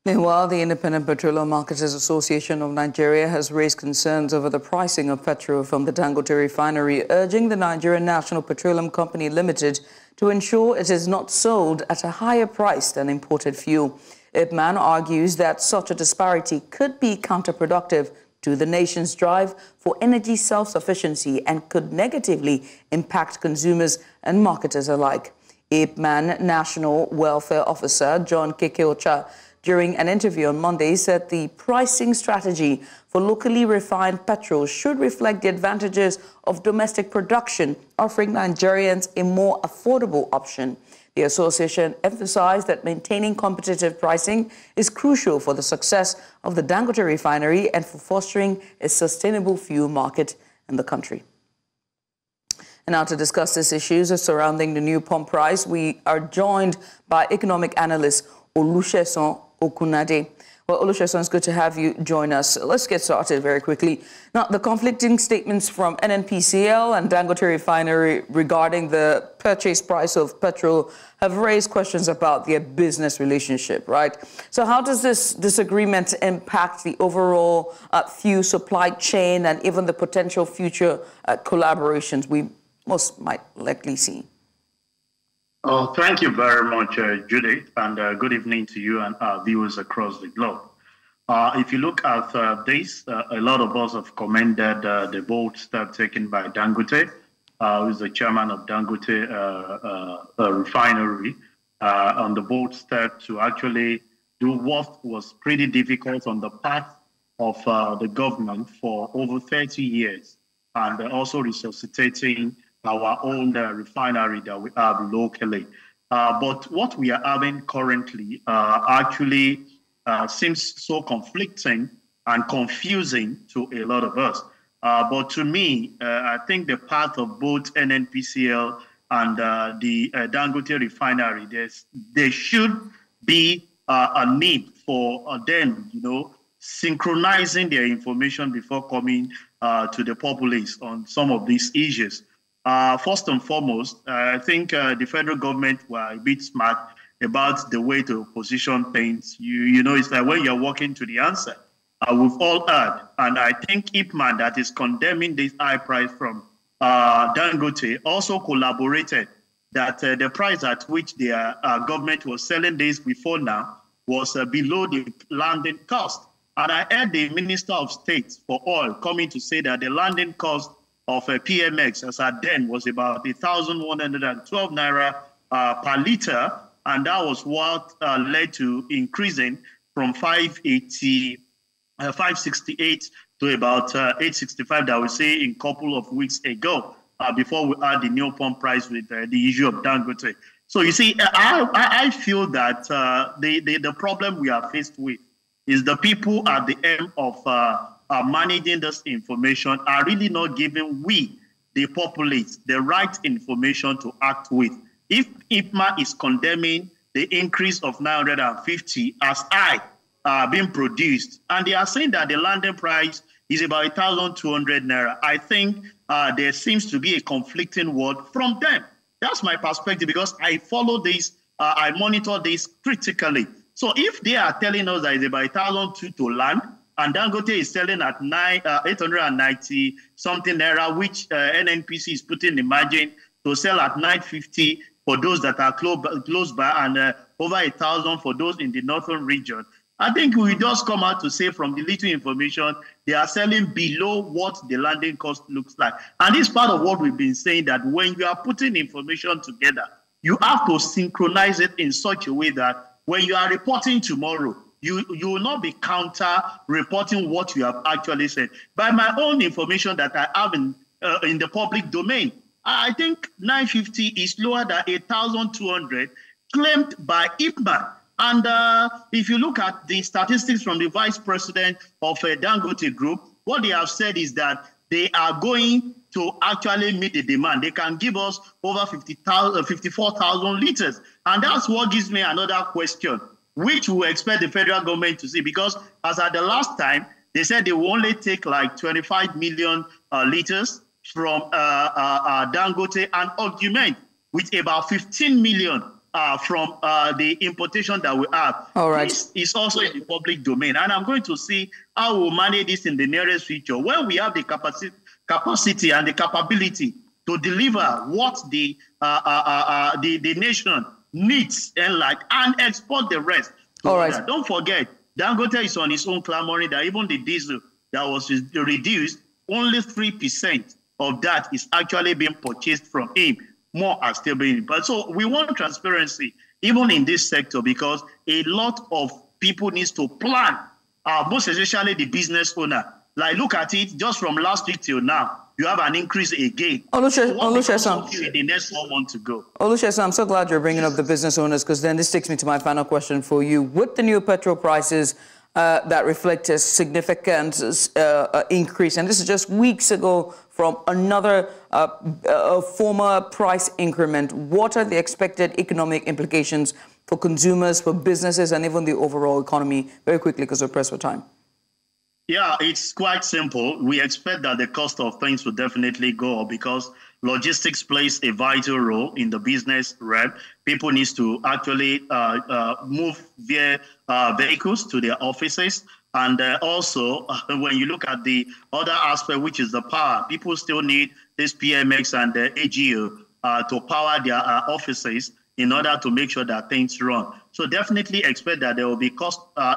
Meanwhile, the Independent Petroleum Marketers Association of Nigeria has raised concerns over the pricing of petrol from the Dangote Refinery, urging the Nigerian National Petroleum Company Limited to ensure it is not sold at a higher price than imported fuel. IPMAN argues that such a disparity could be counterproductive to the nation's drive for energy self-sufficiency and could negatively impact consumers and marketers alike. IPMAN National Welfare Officer John Kekeocha, during an interview on Monday, said the pricing strategy for locally refined petrol should reflect the advantages of domestic production, offering Nigerians a more affordable option. The association emphasized that maintaining competitive pricing is crucial for the success of the Dangote Refinery and for fostering a sustainable fuel market in the country. And now to discuss these issues surrounding the new pump price, we are joined by economic analyst Olusesan Okunade. Well, Olusesan, it's good to have you join us. Let's get started very quickly. Now, the conflicting statements from NNPCL and Dangote Refinery regarding the purchase price of petrol have raised questions about their business relationship, right? So how does this disagreement impact the overall fuel supply chain and even the potential future collaborations we most might likely see? Oh, thank you very much, Judith, and good evening to you and our viewers across the globe. If you look at this, a lot of us have commended the bold step taken by Dangote, who is the chairman of Dangote Refinery, on the bold step to actually do what was pretty difficult on the part of the government for over 30 years, and also resuscitating our own refinery that we have locally. But what we are having currently actually seems so conflicting and confusing to a lot of us. But to me, I think the path of both NNPCL and the Dangote Refinery, there should be a need for them, synchronizing their information before coming to the populace on some of these issues. First and foremost, I think the federal government were a bit smart about the way to position things. It's like when you're walking to the answer. We've all heard, and I think IPMAN, that is condemning this high price from Dangote, also collaborated that the price at which their government was selling this before now was below the landing cost. And I heard the Minister of State for Oil coming to say that the landing cost of a PMX as at then was about 1,112 naira per liter, and that was what led to increasing from 568 to about 865 that we see in a couple of weeks ago, before we had the new pump price with the issue of Dangote. So you see, I feel that the problem we are faced with is the people at the end of managing this information are really not giving we, the populace, the right information to act with. If IPMA is condemning the increase of 950 as high being produced, and they are saying that the landing price is about 1,200 naira, I think there seems to be a conflicting word from them. That's my perspective, because I follow this, I monitor this critically. So if they are telling us that it's about 1,200 to land, and Dangote is selling at 890 something naira, which NNPC is putting the margin to sell at 950 for those that are close by, and over 1,000 for those in the northern region. I think we just come out to say from the little information, they are selling below what the landing cost looks like. And this is part of what we've been saying, that when you are putting information together, you have to synchronize it in such a way that when you are reporting tomorrow, you will not be counter-reporting what you have actually said. By my own information that I have in the public domain, I think 950 is lower than 1,200 claimed by IPMAN. And if you look at the statistics from the vice president of Dangote Group, what they have said is that they are going to actually meet the demand. They can give us over 54,000 liters. And that's what gives me another question, which we expect the federal government to see, because as at the last time, they said they will only take like 25 million liters from Dangote and augment with about 15 million from the importation that we have. All right. This is also in the public domain. And I'm going to see how we'll manage this in the nearest future, when we have the capacity and the capability to deliver what the nation needs and export the rest. All right. Don't forget, Dangote is on its own clamoring that even the diesel that was reduced, only 3% of that is actually being purchased from him. More are still being. But so we want transparency, even in this sector, because a lot of people need to plan, most especially the business owner. Like, look at it, just from last week till now, you have an increase again. Olusesan, the next 1 month to go. Olusesan, I'm so glad you're bringing up the business owners, because then this takes me to my final question for you. With the new petrol prices that reflect a significant increase, and this is just weeks ago from another former price increment, what are the expected economic implications for consumers, for businesses, and even the overall economy? Very quickly, because we're pressed for time. Yeah, it's quite simple. We expect that the cost of things will definitely go up because logistics plays a vital role in the business realm. People need to actually move their vehicles to their offices. And also, when you look at the other aspect, which is the power, people still need this PMX and the AGO to power their offices in order to make sure that things run. So definitely expect that there will be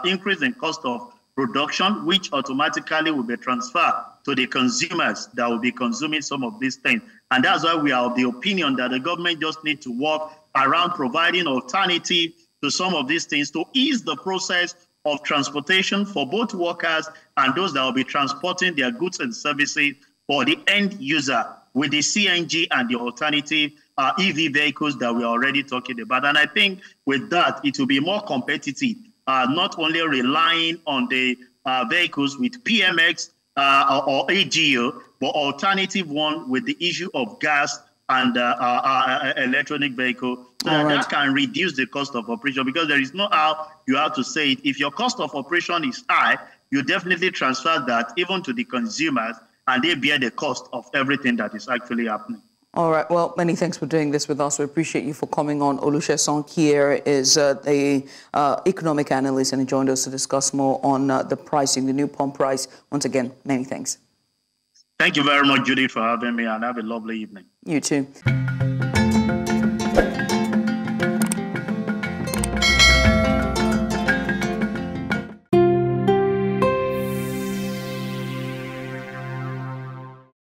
increase in cost of production, which automatically will be transferred to the consumers that will be consuming some of these things. And that's why we are of the opinion that the government just needs to work around providing alternative to some of these things to ease the process of transportation for both workers and those that will be transporting their goods and services for the end user with the CNG and the alternative EV vehicles that we're already talking about. And I think with that, it will be more competitive. Not only relying on the vehicles with PMX or AGO, but alternative one with the issue of gas and electronic vehicle. So that can reduce the cost of operation, because there is no how you have to say it. If your cost of operation is high, you definitely transfer that even to the consumers, and they bear the cost of everything that is actually happening. All right. Well, many thanks for doing this with us. We appreciate you for coming on. Olusesan here is the economic analyst, and he joined us to discuss more on the pricing, the new pump price. Once again, many thanks. Thank you very much, Judy, for having me, and have a lovely evening. You too.